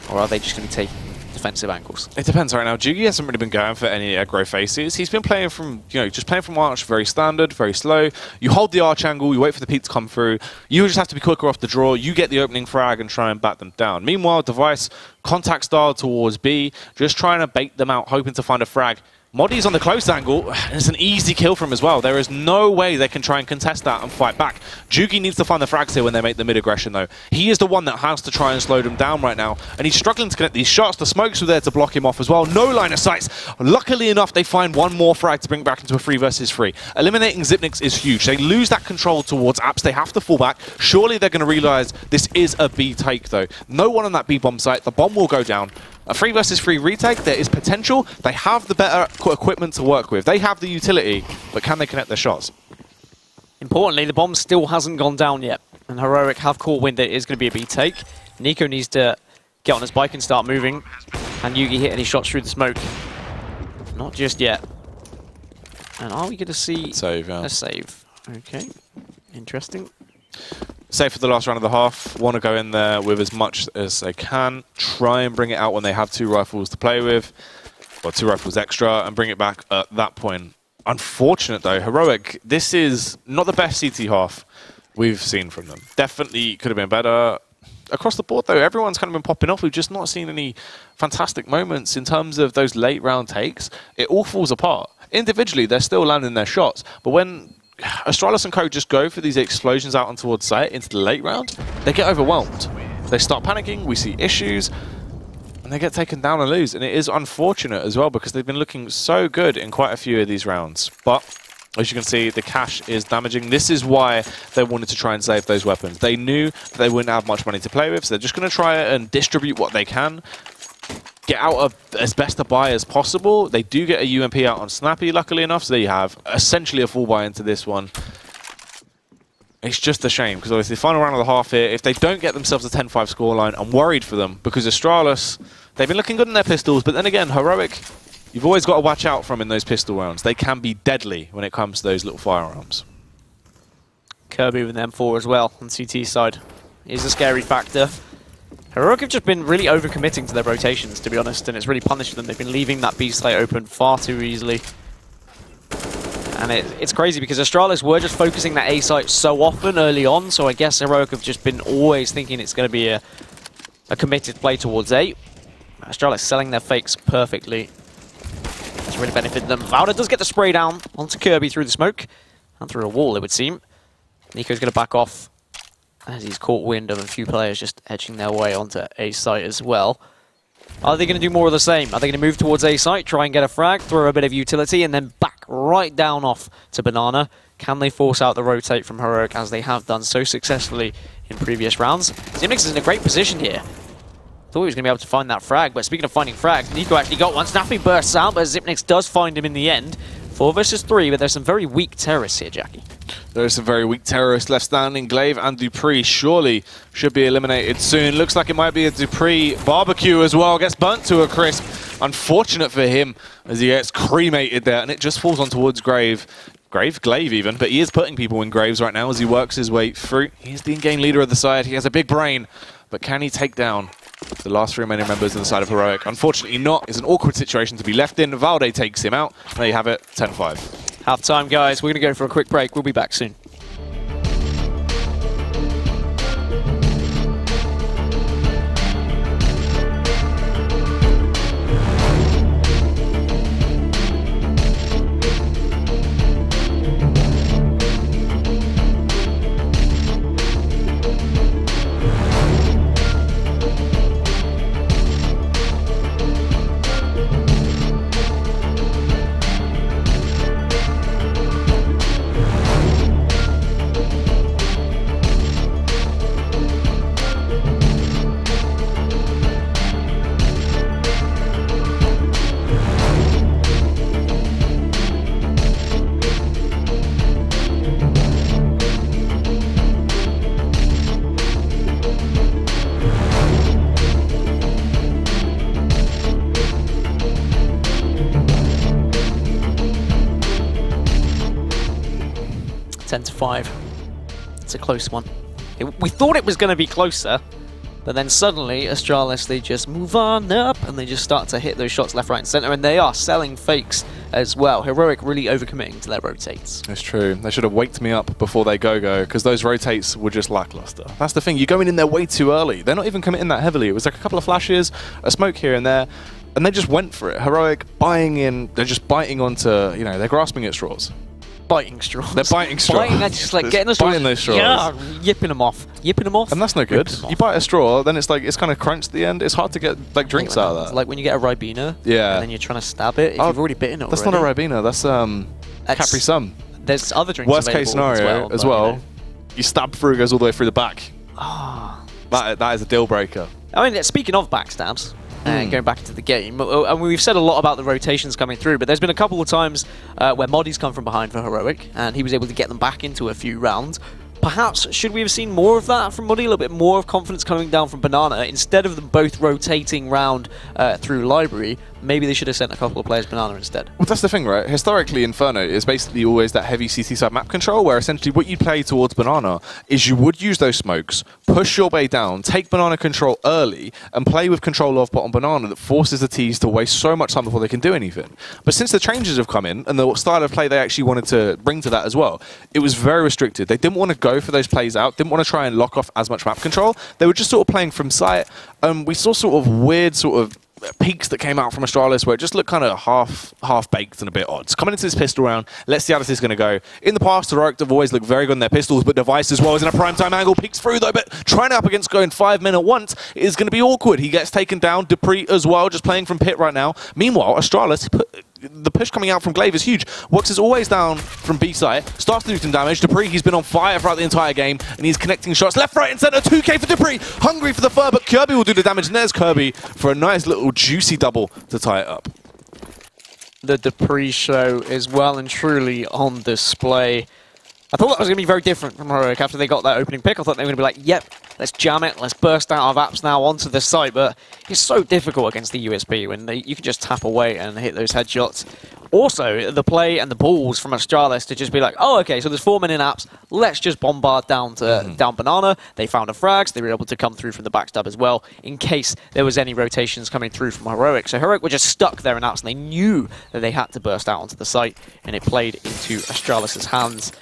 Or are they just going to take defensive angles? It depends right now. Jugi hasn't really been going for any aggro faces. He's been playing from, just playing from arch, very standard, very slow. You hold the arch angle, you wait for the peak to come through. You just have to be quicker off the draw. You get the opening frag and try and bat them down. Meanwhile, Device, contact style towards B, just trying to bait them out, hoping to find a frag. Moddy's on the close angle, and it's an easy kill for him as well. There is no way they can try and contest that and fight back. Jugi needs to find the frags here when they make the mid-aggression, though. He is the one that has to try and slow them down right now, and he's struggling to connect these shots. The smokes were there to block him off as well. No line of sights. Luckily enough, they find one more frag to bring it back into a 3 versus 3. Eliminating Xyp9x is huge. They lose that control towards Apps. They have to fall back. Surely they're going to realize this is a B take, though. No one on that B bomb site. The bomb will go down. A 3 versus 3 retake, there is potential. They have the better equipment to work with. They have the utility, but can they connect their shots? Importantly, the bomb still hasn't gone down yet, and Heroic have caught wind that it is going to be a B take. Nico needs to get on his bike and start moving. Can Yugi hit any shots through the smoke? Not just yet. And are we going to see a save? Okay, interesting. Save for the last round of the half. Want to go in there with as much as they can. Try and bring it out when they have 2 rifles to play with. Or 2 rifles extra, and bring it back at that point. Unfortunate though, Heroic, this is not the best CT half we've seen from them. Definitely could have been better. Across the board though, everyone's kind of been popping off. We've just not seen any fantastic moments in terms of those late round takes. It all falls apart. Individually, they're still landing their shots. But when Astralis and co just go for these explosions out and towards site into the late round, they get overwhelmed. They start panicking, we see issues, and they get taken down and lose. And it is unfortunate as well, because they've been looking so good in quite a few of these rounds. But as you can see, the cash is damaging. This is why they wanted to try and save those weapons. They knew that they wouldn't have much money to play with, so they're just going to try and distribute what they can. Get out of as best a buy as possible. They do get a UMP out on Snappy, luckily enough, so they have essentially a full buy into this one. It's just a shame, because obviously the final round of the half here, if they don't get themselves a 10-5 scoreline, I'm worried for them, because Astralis, they've been looking good in their pistols, but then again, Heroic, you've always got to watch out from in those pistol rounds. They can be deadly when it comes to those little firearms. Kirby with an M4 as well on CT side is a scary factor. Heroic have just been really overcommitting to their rotations, to be honest, and it's really punished them. They've been leaving that B site open far too easily. And it's crazy, because Astralis were just focusing that A site so often early on, so I guess Heroic have just been always thinking it's going to be a committed play towards A. Astralis selling their fakes perfectly. That's really benefited them. Valda does get the spray down onto Kirby through the smoke, and through a wall, it would seem. Nico's going to back off, as he's caught wind of a few players just edging their way onto A site as well. Are they going to do more of the same? Are they going to move towards A site, try and get a frag, throw a bit of utility, and then back right down off to Banana? Can they force out the rotate from Heroic, as they have done so successfully in previous rounds? Xyp9x is in a great position here. Thought he was going to be able to find that frag, but speaking of finding frags, Nico actually got one. Snappy bursts out, but Xyp9x does find him in the end. 4 versus 3, but there's some very weak terrorists here, Jackie. There are some very weak terrorists left standing. Glaive and Dupree surely should be eliminated soon. Looks like it might be a Dupree barbecue as well. Gets burnt to a crisp. Unfortunate for him as he gets cremated there, and it just falls on towards Glaive even, but he is putting people in graves right now as he works his way through. He's the in-game leader of the side. He has a big brain, but can he take down the last 3 remaining members on the side of Heroic? Unfortunately not. It's an awkward situation to be left in. Valde takes him out. There you have it, 10-5. Half time, guys. We're going to go for a quick break. We'll be back soon. 10-5. It's a close one. We thought it was going to be closer, but then suddenly Astralis, they just move on up and they just start to hit those shots left, right, and center, and they are selling fakes as well. Heroic really overcommitting to their rotates. It's true. They should have waked me up before they go, because those rotates were just lackluster. That's the thing. You're going in there way too early. They're not even committing that heavily. It was like a couple of flashes, a smoke here and there, and they just went for it. Heroic buying in. They're just biting onto, you know, they're grasping at straws. Biting straws. They're biting straws. Biting, just like getting the straws. Biting those straws. Yeah, yipping them off. Yipping them off. And that's no good. You bite a straw, then it's like, it's kind of crunched at the end. It's hard to get like drinks out of that. It's like when you get a Ribena, yeah, and then you're trying to stab it, if you've already bitten it that's already. That's not a Ribena, that's Capri Sun. There's other drinks Worst case scenario as well, you know. You stab through, it goes all the way through the back. Ah, that is a deal breaker. I mean, speaking of backstabs, going back into the game, and we've said a lot about the rotations coming through, but there's been a couple of times where Moddy's come from behind for Heroic, and he was able to get them back into a few rounds. Perhaps, should we have seen more of that from Moddy, a little bit more of confidence coming down from Banana, instead of them both rotating round through Library? Maybe they should have sent a couple of players Banana instead. Well, that's the thing, right? Historically, Inferno is basically always that heavy CT side map control, where essentially what you play towards Banana is you would use those smokes, push your way down, take Banana control early, and play with control of bot on Banana that forces the Ts to waste so much time before they can do anything. But since the changes have come in, and the style of play they actually wanted to bring to that as well, it was very restricted. They didn't want to go for those plays out, didn't want to try and lock off as much map control. They were just sort of playing from sight. We saw sort of weird sort of peaks that came out from Astralis where it just looked kind of half-baked and a bit odd. So coming into this pistol round, let's see how this is going to go. In the past, Heroic have always looked very good on their pistols, but Device as well is in a prime time angle, peeks through though, but trying up against going 5 men at once is going to be awkward. He gets taken down, Dupree as well, just playing from pit right now. Meanwhile, Astralis, the push coming out from Glaive is huge. Works is always down from B side, starts to do some damage. Dupree, he's been on fire throughout the entire game, and he's connecting shots left, right, and center. 2K for Dupree, hungry for the fur, but Kirby will do the damage, and there's Kirby for a nice little juicy double to tie it up. The Dupree show is well and truly on display. I thought that was going to be very different from Heroic after they got that opening pick. I thought they were going to be like, yep, let's jam it, let's burst out of apps now onto the site, but it's so difficult against the USB when you can just tap away and hit those headshots. Also, the play and the balls from Astralis to just be like, oh, okay, so there's 4 men in apps, let's just bombard down Banana. They found a frags, they were able to come through from the backstab as well, in case there was any rotations coming through from Heroic. So Heroic were just stuck there in apps, and they knew that they had to burst out onto the site, and it played into Astralis' hands.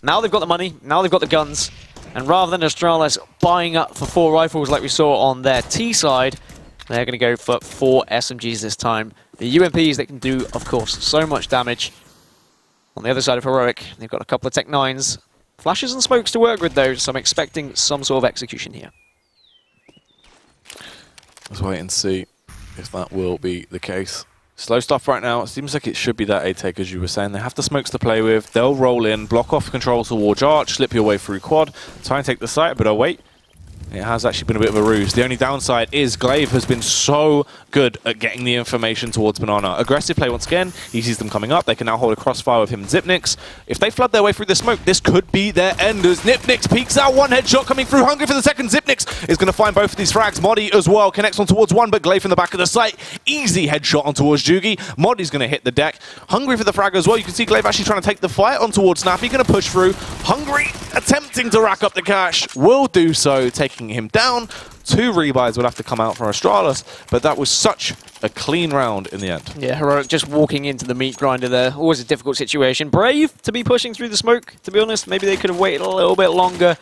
Now they've got the money, now they've got the guns, and rather than Astralis buying up for 4 rifles like we saw on their T side, they're going to go for 4 SMGs this time. The UMPs that can do, of course, so much damage. On the other side of Heroic, they've got a couple of Tech 9s. Flashes and smokes to work with, though, so I'm expecting some sort of execution here. Let's wait and see if that will be the case. Slow stuff right now. It seems like it should be that A-Take, as you were saying. They have the smokes to play with. They'll roll in, block off control towards Arch, slip your way through quad, try and take the site, but oh wait. It has actually been a bit of a ruse. The only downside is Glaive has been so good at getting the information towards Banana. Aggressive play once again. He sees them coming up. They can now hold a crossfire with him and Zipnix. If they flood their way through the smoke, this could be their end as Nipnix peeks out. 1 headshot coming through. Hungry for the second. Zipnix is going to find both of these frags. Moddy as well connects on towards one, but Glaive in the back of the site. Easy headshot on towards Jugi. Moddy's going to hit the deck. Hungry for the frag as well. You can see Glaive actually trying to take the fight on towards Snappy. Going to push through. Hungry attempting to rack up the cash. Will do so, taking him down. 2 rebuys will have to come out from Astralis, but that was such a clean round in the end. Yeah, Heroic just walking into the meat grinder there. Always a difficult situation. Brave to be pushing through the smoke, to be honest. Maybe they could have waited a little bit longer,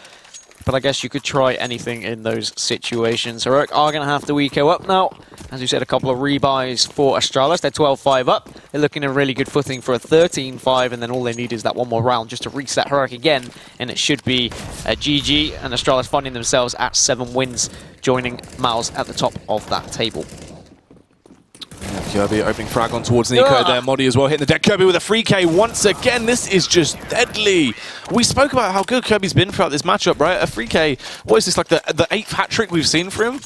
but I guess you could try anything in those situations. Heroic are going to have to eco up now. As you said, a couple of rebuys for Astralis. They're 12-5 up. They're looking in really good footing for a 13-5, and then all they need is that one more round just to reset Heroic again, and it should be a GG, and Astralis finding themselves at 7 wins, joining Mouse at the top of that table. Kirby opening frag on towards Nico there. Moddy as well hitting the deck. Kirby with a 3K once again. This is just deadly. We spoke about how good Kirby's been throughout this matchup, right? A 3K, what is this, like the 8th hat-trick we've seen from him?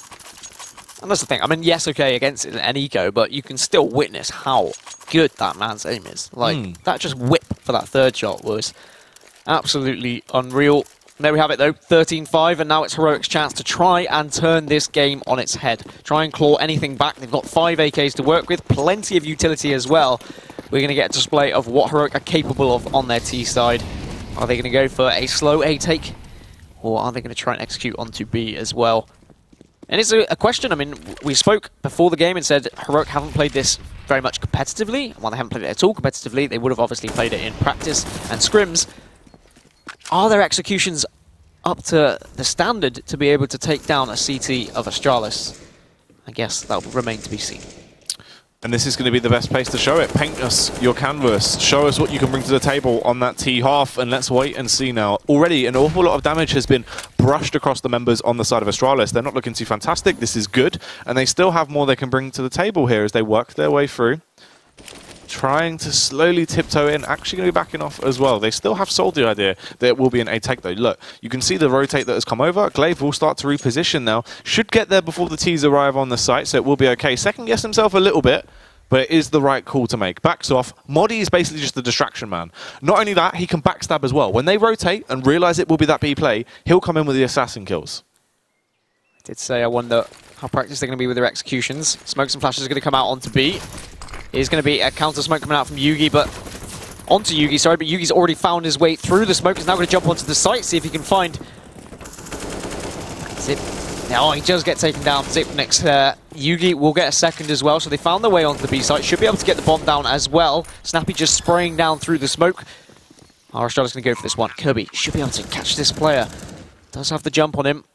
And that's the thing. I mean, yes, okay, against an eco, but you can still witness how good that man's aim is. Like, that just whip for that 3rd shot was absolutely unreal. There we have it, though, 13-5, and now it's Heroic's chance to try and turn this game on its head. Try and claw anything back. They've got 5 AKs to work with, plenty of utility as well. We're going to get a display of what Heroic are capable of on their T side. Are they going to go for a slow A take? Or are they going to try and execute onto B as well? And it's a question. I mean, we spoke before the game and said Heroic haven't played this very much competitively. While they haven't played it at all competitively, they would have obviously played it in practice and scrims. Are their executions up to the standard to be able to take down a CT of Astralis? I guess that will remain to be seen. And this is going to be the best place to show it. Paint us your canvas. Show us what you can bring to the table on that T half, and let's wait and see now. Already, an awful lot of damage has been brushed across the members on the side of Astralis. They're not looking too fantastic. This is good, and they still have more they can bring to the table here as they work their way through. Trying to slowly tiptoe in, actually going to be backing off as well. They still have sold the idea that it will be an A-take though. Look, you can see the rotate that has come over. Glaive will start to reposition now. Should get there before the T's arrive on the site, so it will be okay. Second guess himself a little bit, but it is the right call to make. Backs off. Modi is basically just the distraction man. Not only that, he can backstab as well. When they rotate and realize it will be that B play, he'll come in with the assassin kills. I did say I wonder how practiced they're going to be with their executions. Smokes and flashes are going to come out onto B. Is going to be a counter smoke coming out from Yugi, but onto Yugi, sorry, but Yugi's already found his way through. The smoke is now going to jump onto the site, see if he can find Zip. Now he does get taken down. Zip next. Yugi will get a second as well, so they found their way onto the B site. Should be able to get the bomb down as well. Snappy just spraying down through the smoke. Astralis going to go for this one. Kirby should be able to catch this player. Does have the jump on him.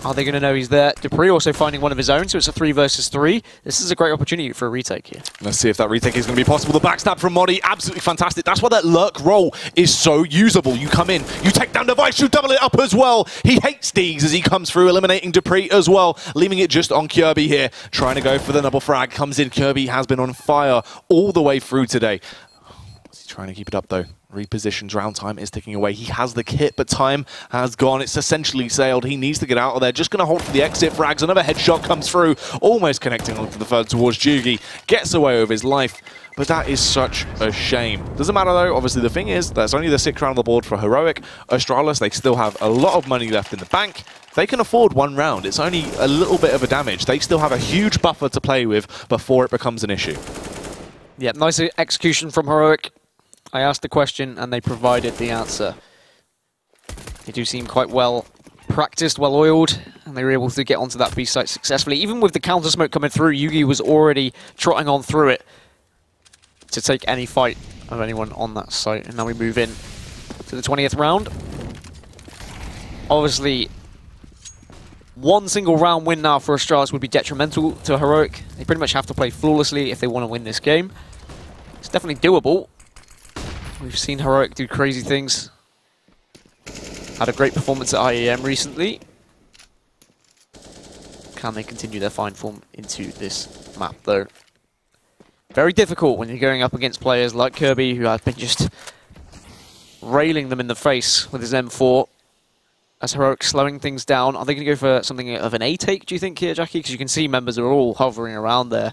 Are they going to know he's there? Dupree also finding one of his own, so it's a 3 versus 3. This is a great opportunity for a retake here. Let's see if that retake is going to be possible. The backstab from Modi, absolutely fantastic. That's why that lurk roll is so usable. You come in, you take down Device, you double it up as well. He hates these as he comes through, eliminating Dupree as well, leaving it just on Kirby here. Trying to go for the double frag. Comes in, Kirby has been on fire all the way through today. What's he trying to keep it up though? Repositions, round time is ticking away. He has the kit, but time has gone. It's essentially sailed. He needs to get out of there. Just going to hold for the exit frags. Another headshot comes through, almost connecting onto the third towards Jugi. Gets away with his life, but that is such a shame. Doesn't matter though. Obviously, the thing is, there's only the 6th round on the board for Heroic. Astralis, they still have a lot of money left in the bank. They can afford 1 round. It's only a little bit of a damage. They still have a huge buffer to play with before it becomes an issue. Yeah, nice execution from Heroic. I asked the question and they provided the answer. They do seem quite well practiced, well oiled, and they were able to get onto that B site successfully. Even with the counter smoke coming through, Yugi was already trotting on through it to take any fight of anyone on that site. And now we move in to the 20th round. Obviously, 1 single round win now for Astralis would be detrimental to Heroic. They pretty much have to play flawlessly if they want to win this game. It's definitely doable. We've seen Heroic do crazy things. Had a great performance at IEM recently. Can they continue their fine form into this map, though? Very difficult when you're going up against players like Kirby, who have been just railing them in the face with his M4. As Heroic slowing things down. Are they going to go for something of an A-take, do you think, here, Jackie? Because you can see members are all hovering around there.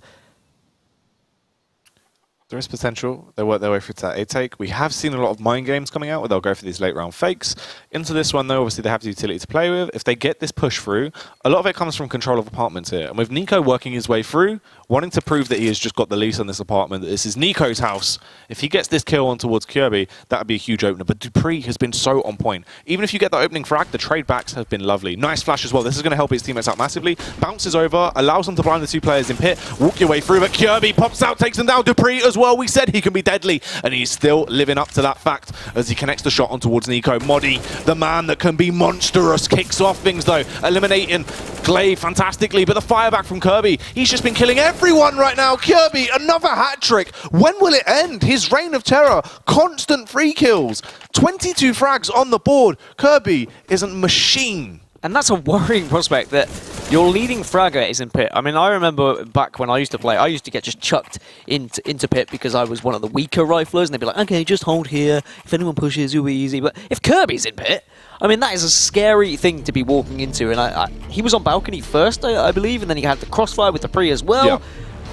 There is potential. They work their way through to that A-take. We have seen a lot of mind games coming out where they'll go for these late round fakes. Into this one, though, obviously they have the utility to play with. If they get this push through, a lot of it comes from control of apartments here. And with Nico working his way through, wanting to prove that he has just got the lease on this apartment, that this is Nico's house, if he gets this kill on towards Kirby, that would be a huge opener. But Dupree has been so on point. Even if you get that opening frag, the trade backs have been lovely. Nice flash as well. This is going to help his teammates out massively. Bounces over, allows them to blind the 2 players in pit. Walk your way through, but Kirby pops out, takes them down. Dupree as well. We said he can be deadly, and he's still living up to that fact as he connects the shot on towards Nico. Modi, the man that can be monstrous, kicks off things though, eliminating Glaive fantastically, but the fire back from Kirby, he's just been killing everyone right now. Kirby, another hat trick. When will it end? His reign of terror, constant free kills, 22 frags on the board. Kirby is a machine. And that's a worrying prospect that your leading fragger is in pit. I mean, I remember back when I used to play, I used to get just chucked into pit because I was one of the weaker riflers, and they'd be like, okay, just hold here. If anyone pushes, you'll be easy. But if Kirby's in pit, I mean, that is a scary thing to be walking into. And he was on balcony first, I believe, and then he had the crossfire with the pre as well. Yeah.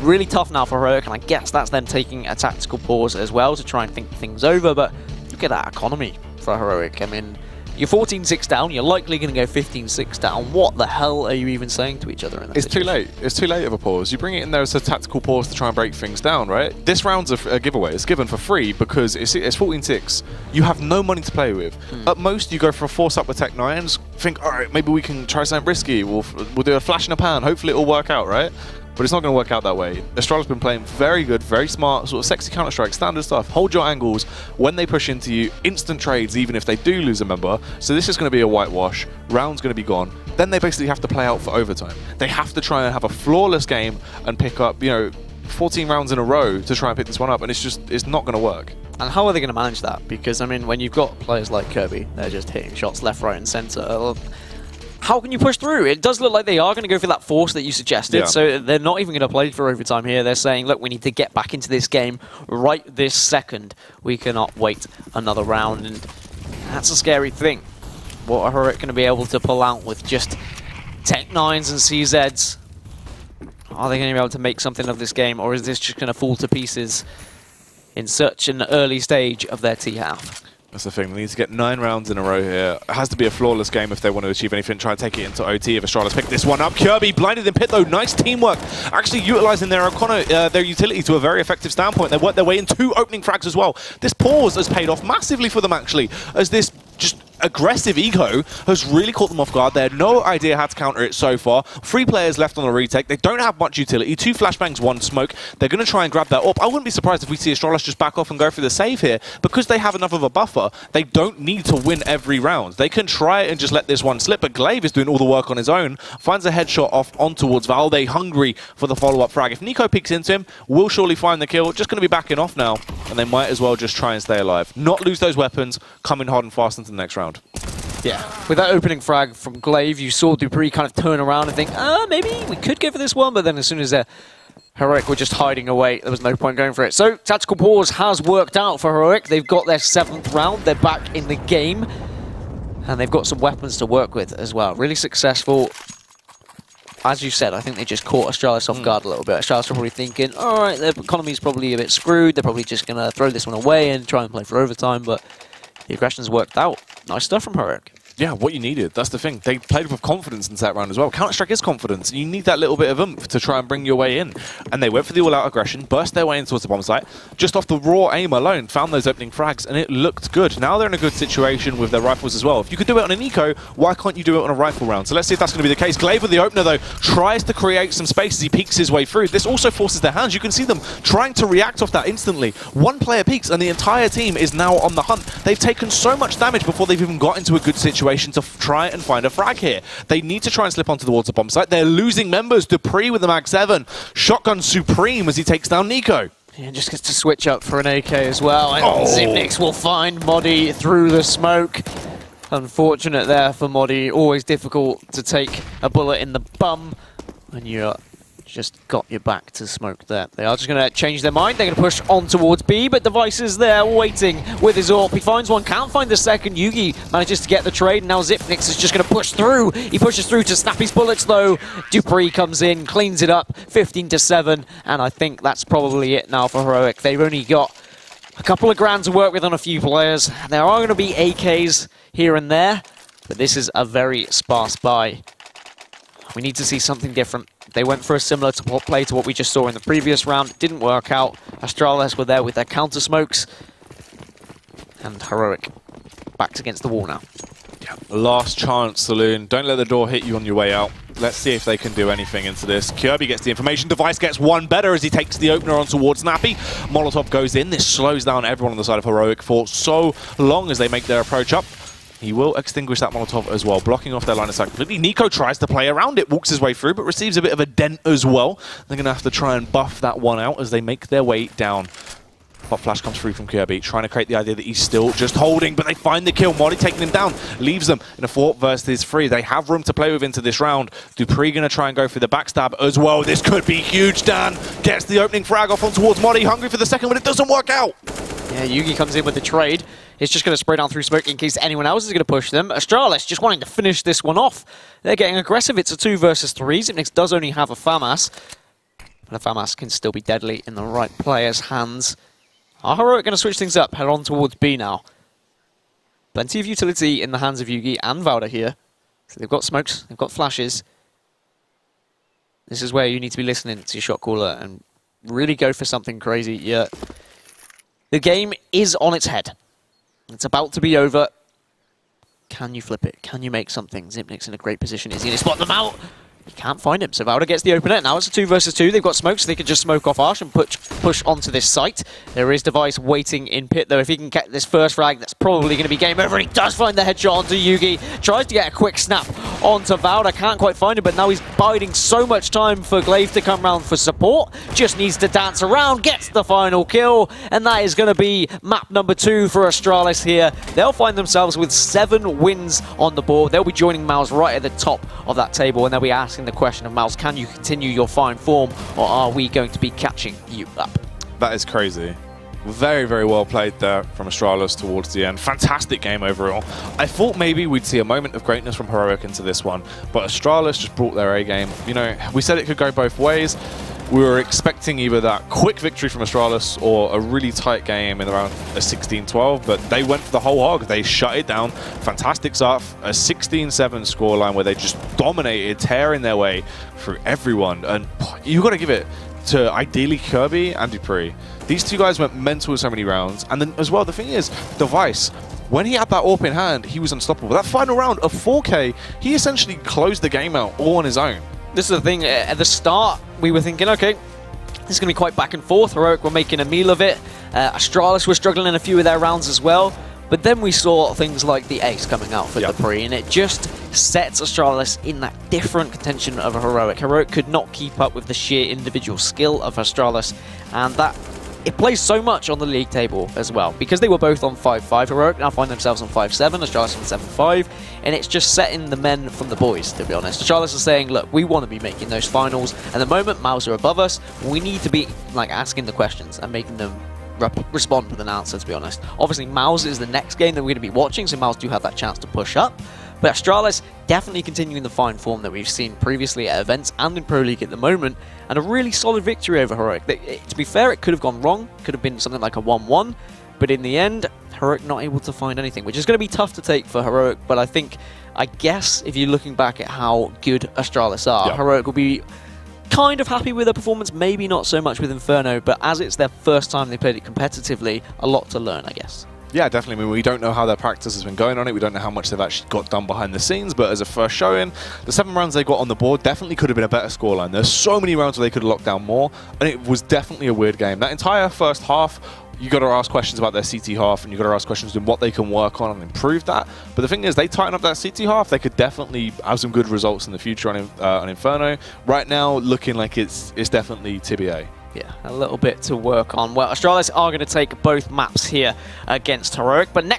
Really tough now for Heroic, and I guess that's them taking a tactical pause as well to try and think things over. But look at that economy for Heroic. I mean, You're 14-6 down, you're likely going to go 15-6 down. What the hell are you even saying to each other in that It's situation? too late. It's too late of a pause. You bring it in there as a tactical pause to try and break things down, right? This round's a giveaway. It's given for free because it's 14-6. You have no money to play with. At most, you go for a force up with Tech 9s, think, all right, maybe we can try something risky. We'll do a flash in a pan. Hopefully it'll work out, right? But it's not going to work out that way. Astralis been playing very good, very smart, sort of sexy Counter-Strike, standard stuff. Hold your angles when they push into you. Instant trades, even if they do lose a member. So this is going to be a whitewash. Round's going to be gone. Then they basically have to play out for overtime. They have to try and have a flawless game and pick up, 14 rounds in a row to try and pick this one up. And it's not going to work. And how are they going to manage that? Because, I mean, when you've got players like Kirby, they're just hitting shots left, right, and center. How can you push through? It does look like they are going to go for that force that you suggested, Yeah. so they're not even going to play for overtime here. They're saying, look, we need to get back into this game right this second. We cannot wait another round, and that's a scary thing. What are Heroic going to be able to pull out with just Tech 9s and CZs? Are they going to be able to make something of this game, or is this just going to fall to pieces in such an early stage of their T-half? That's the thing. They need to get 9 rounds in a row here. It has to be a flawless game if they want to achieve anything. Try and take it into OT if Astralis pick this one up. Kirby blinded in pit though. Nice teamwork. Actually utilising their their utility to a very effective standpoint. They worked their way in 2 opening frags as well. This pause has paid off massively for them actually, as this just aggressive ego has really caught them off guard. They had no idea how to counter it so far. 3 players left on the retake. They don't have much utility. 2 flashbangs, 1 smoke. They're going to try and grab that up. I wouldn't be surprised if we see Astralis just back off and go for the save here. Because they have enough of a buffer, they don't need to win every round. They can try and just let this one slip, but Glaive is doing all the work on his own. Finds a headshot off on towards Valde, hungry for the follow-up frag. If Nico peeks into him, will surely find the kill. Just going to be backing off now, and they might as well just try and stay alive. Not lose those weapons, come in hard and fast into the next round. Yeah, with that opening frag from Glaive, you saw Dupree kind of turn around and think, maybe we could go for this one, but then as soon as Heroic were just hiding away, there was no point going for it. So, tactical pause has worked out for Heroic. They've got their 7th round, they're back in the game, and they've got some weapons to work with as well. Really successful. As you said, I think they just caught Astralis off guard a little bit. Astralis are probably thinking, all right, their economy's probably a bit screwed, they're probably just going to throw this one away and try and play for overtime, but the aggression's worked out. Nice stuff from Heroic. Yeah, what you needed. That's the thing. They played with confidence in that round as well. Counter-Strike is confidence. You need that little bit of oomph to try and bring your way in. And they went for the all-out aggression, burst their way in towards the bomb site. Just off the raw aim alone, found those opening frags, and it looked good. Now they're in a good situation with their rifles as well. If you could do it on an eco, why can't you do it on a rifle round? So let's see if that's going to be the case. Glaive with the opener, though, tries to create some space as he peeks his way through. This also forces their hands. You can see them trying to react off that instantly. One player peeks, and the entire team is now on the hunt. They've taken so much damage before they've even got into a good situation to try and find a frag here. They need to try and slip onto the water bomb site. They're losing members. Dupree with the Mag 7. Shotgun supreme as he takes down Nico. Yeah, just gets to switch up for an AK as well. And Zipnix will find Modi through the smoke. Unfortunate there for Modi. Always difficult to take a bullet in the bum when you're just got your back to smoke there. They are just going to change their mind. They're going to push on towards B, but Device is there waiting with his AWP. He finds one, can't find the second. Yugi manages to get the trade. Now Zipnix is just going to push through. He pushes through to snap his bullets though. Dupree comes in, cleans it up, 15-7, and I think that's probably it now for Heroic. They've only got a couple of grand to work with on a few players. There are going to be AKs here and there, but this is a very sparse buy. We need to see something different. They went for a similar play to what we just saw in the previous round. It didn't work out. Astralis were there with their counter smokes. And Heroic backs against the wall now. Yeah. Last chance, Saloon. Don't let the door hit you on your way out. Let's see if they can do anything into this. Kirby gets the information. Device gets one better as he takes the opener on towards Snappy. Molotov goes in. This slows down everyone on the side of Heroic for so long as they make their approach up. He will extinguish that Molotov as well, blocking off their line of sight completely. Nico tries to play around it, walks his way through, but receives a bit of a dent as well. They're going to have to try and buff that one out as they make their way down. Pop flash comes through from Kirby, trying to create the idea that he's still just holding, but they find the kill. Modi taking him down, leaves them in a 4 versus 3. They have room to play with into this round. Dupree going to try and go for the backstab as well. This could be huge. Dan gets the opening frag off on towards Modi, hungry for the second, but it doesn't work out. Yeah, Yugi comes in with the trade. He's just going to spray down through smoke in case anyone else is going to push them. Astralis just wanting to finish this one off. They're getting aggressive. It's a 2 versus 3. Zipnix does only have a FAMAS, but a FAMAS can still be deadly in the right player's hands. Are Heroic going to switch things up? Head on towards B now. Plenty of utility in the hands of Yugi and Valda here. So they've got smokes, they've got flashes. This is where you need to be listening to your shot caller and really go for something crazy. Yeah. The game is on its head. It's about to be over. Can you flip it? Can you make something? Zipnik's in a great position. Is he going to spot them out? He can't find him, so Valda gets the opener. Now it's a 2 versus 2. They've got smoke, so they can just smoke off Arsh and push onto this site. There is Device waiting in pit, though. If he can get this first frag, that's probably going to be game over. And he does find the headshot onto Yugi. Tries to get a quick snap onto Valda. Can't quite find him, but now he's biding so much time for Glaive to come round for support. Just needs to dance around, gets the final kill, and that is going to be map number 2 for Astralis here. They'll find themselves with 7 wins on the board. They'll be joining Mouse right at the top of that table, and they'll be asking the question of Mouse, can you continue your fine form, or are we going to be catching you up? That is crazy. Very, very well played there from Astralis towards the end. Fantastic game overall. I thought maybe we'd see a moment of greatness from Heroic into this one, but Astralis just brought their A game. You know, we said it could go both ways. We were expecting either that quick victory from Astralis or a really tight game in around a 16-12, but they went for the whole hog. They shut it down. Fantastic start, a 16-7 scoreline where they just dominated, tearing their way through everyone. And you've got to give it to ideally Kirby and Dupree. These two guys went mental so many rounds. And then as well, the thing is, Device, when he had that AWP in hand, he was unstoppable. That final round of 4K, he essentially closed the game out all on his own. This is the thing, at the start, we were thinking, okay, this is going to be quite back and forth. Heroic were making a meal of it. Astralis were struggling in a few of their rounds as well. But then we saw things like the ace coming out for Dupree, and it just sets Astralis in that different contention of a Heroic. Heroic could not keep up with the sheer individual skill of Astralis, and that it plays so much on the league table as well. Because they were both on 5-5, Heroic now find themselves on 5-7, Astralis on 7-5, and it's just setting the men from the boys, to be honest. Astralis is saying, look, we want to be making those finals, and the moment Mouse are above us, we need to be like asking the questions and making them respond with an answer, to be honest. Obviously, Mouse is the next game that we're going to be watching, so Mouse do have that chance to push up. But Astralis definitely continuing the fine form that we've seen previously at events and in Pro League at the moment, and a really solid victory over Heroic. To be fair, it could have gone wrong, could have been something like a 1-1, but in the end, Heroic not able to find anything, which is going to be tough to take for Heroic, but I guess if you're looking back at how good Astralis are, Heroic will be kind of happy with their performance, maybe not so much with Inferno, but as it's their first time they played it competitively, a lot to learn, I guess. Yeah, definitely. I mean, we don't know how their practice has been going on it. We don't know how much they've actually got done behind the scenes. But as a first showing, the 7 rounds they got on the board definitely could have been a better scoreline. There's so many rounds where they could have locked down more. And it was definitely a weird game. That entire first half, you got to ask questions about their CT half. And you got to ask questions on what they can work on and improve that. But the thing is, they tighten up that CT half. They could definitely have some good results in the future on Inferno. Right now, looking like it's definitely TBA. Yeah, a little bit to work on. Well, Astralis are going to take both maps here against Heroic, but next